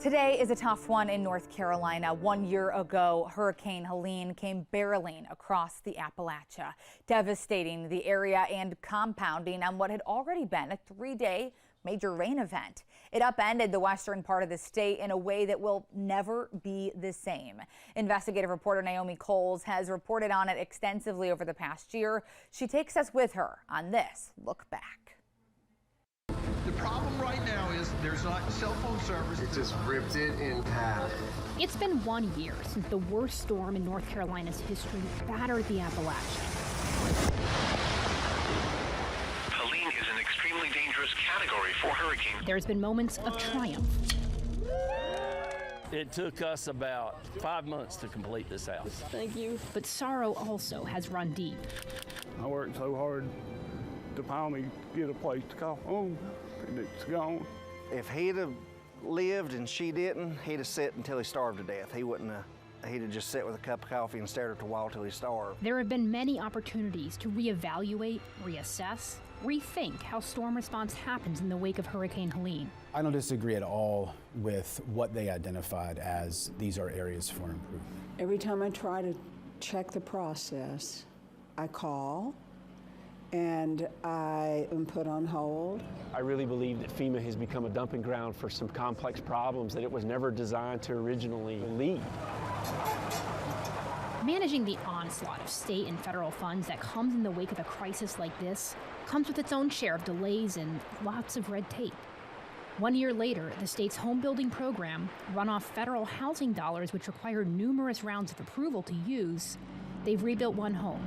Today is a tough one in North Carolina. 1 year ago, Hurricane Helene came barreling across the Appalachia, devastating the area and compounding on what had already been a 3-day major rain event. It upended the western part of the state in a way that will never be the same. Investigative reporter Naomi Coles has reported on it extensively over the past year. She takes us with her on this look back. The problem right now is there's not cell phone service. It just ripped it in half. It's been 1 year since the worst storm in North Carolina's history battered the Appalachia. Helene is an extremely dangerous category for hurricanes. There's been moments of triumph. It took us about 5 months to complete this house. Thank you. But sorrow also has run deep. I worked so hard to finally get a place to call home, and it's gone. If he'd have lived and she didn't, he'd have sat until he starved to death. He'd have just sat with a cup of coffee and stared at the wall till he starved. There have been many opportunities to reevaluate, reassess, rethink how storm response happens in the wake of Hurricane Helene. I don't disagree at all with what they identified as these are areas for improvement. Every time I try to check the process, I call and I am put on hold. I really believe that FEMA has become a dumping ground for some complex problems that it was never designed to originally lead. Managing the onslaught of state and federal funds that comes in the wake of a crisis like this comes with its own share of delays and lots of red tape. 1 year later, the state's home building program, run off federal housing dollars which require numerous rounds of approval to use, they've rebuilt one home.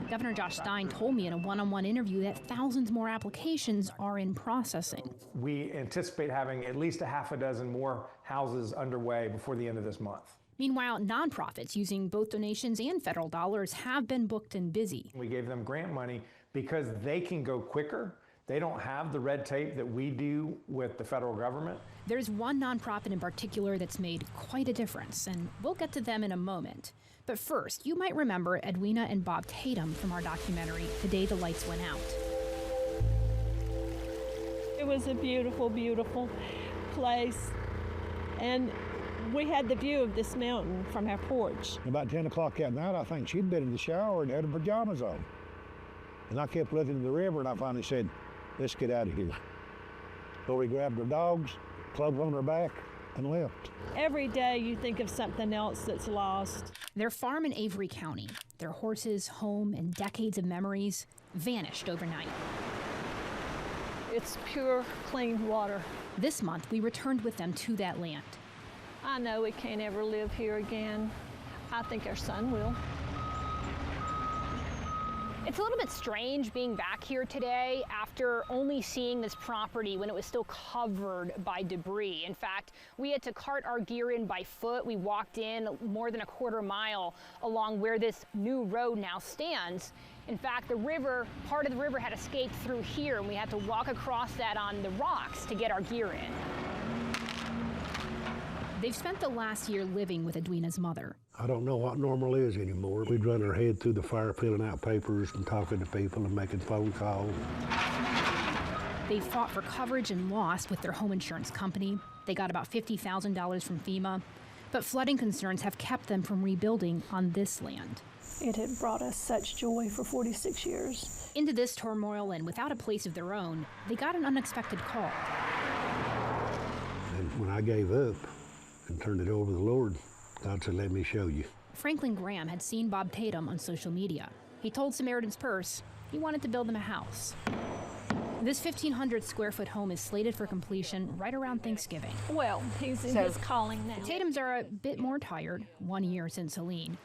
Governor Josh Stein told me in a one-on-one interview that thousands more applications are in processing. We anticipate having at least a half a dozen more houses underway before the end of this month. Meanwhile, nonprofits using both donations and federal dollars have been booked and busy. We gave them grant money because they can go quicker. They don't have the red tape that we do with the federal government. There's one nonprofit in particular that's made quite a difference, and we'll get to them in a moment. But first, you might remember Edwina and Bob Tatum from our documentary, The Day the Lights Went Out. It was a beautiful, beautiful place, and we had the view of this mountain from our porch. About 10 o'clock that night, I think she'd been in the shower and had her pajamas on. And I kept looking at the river, and I finally said, let's get out of here. So we grabbed her dogs, clothes on her back, and left. Every day you think of something else that's lost. Their farm in Avery County, their horses, home, and decades of memories vanished overnight. It's pure, clean water. This month, we returned with them to that land. I know we can't ever live here again. I think our son will. It's a little bit strange being back here today after only seeing this property when it was still covered by debris. In fact, we had to cart our gear in by foot. We walked in more than a quarter mile along where this new road now stands. In fact, the river, part of the river had escaped through here, and we had to walk across that on the rocks to get our gear in. They've spent the last year living with Edwina's mother. I don't know what normal is anymore. We'd run our head through the fire, filling out papers and talking to people and making phone calls. They fought for coverage and lost with their home insurance company. They got about $50,000 from FEMA, but flooding concerns have kept them from rebuilding on this land. It had brought us such joy for 46 years. Into this turmoil and without a place of their own, they got an unexpected call. And when I gave up and turned it over to the Lord, God said, let me show you. Franklin Graham had seen Bob Tatum on social media. He told Samaritan's Purse he wanted to build them a house. This 1,500 square foot home is slated for completion right around Thanksgiving. Well, he's in his calling now. The Tatums are a bit more tired, 1 year since Helene,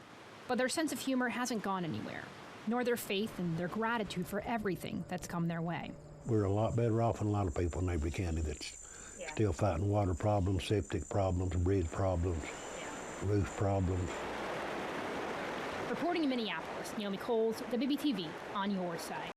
but their sense of humor hasn't gone anywhere, nor their faith and their gratitude for everything that's come their way. We're a lot better off than a lot of people in Avery County that's still fighting water problems, septic problems, bridge problems, roof problems. Reporting in Minneapolis, Naomi Coles, WBTV, on your side.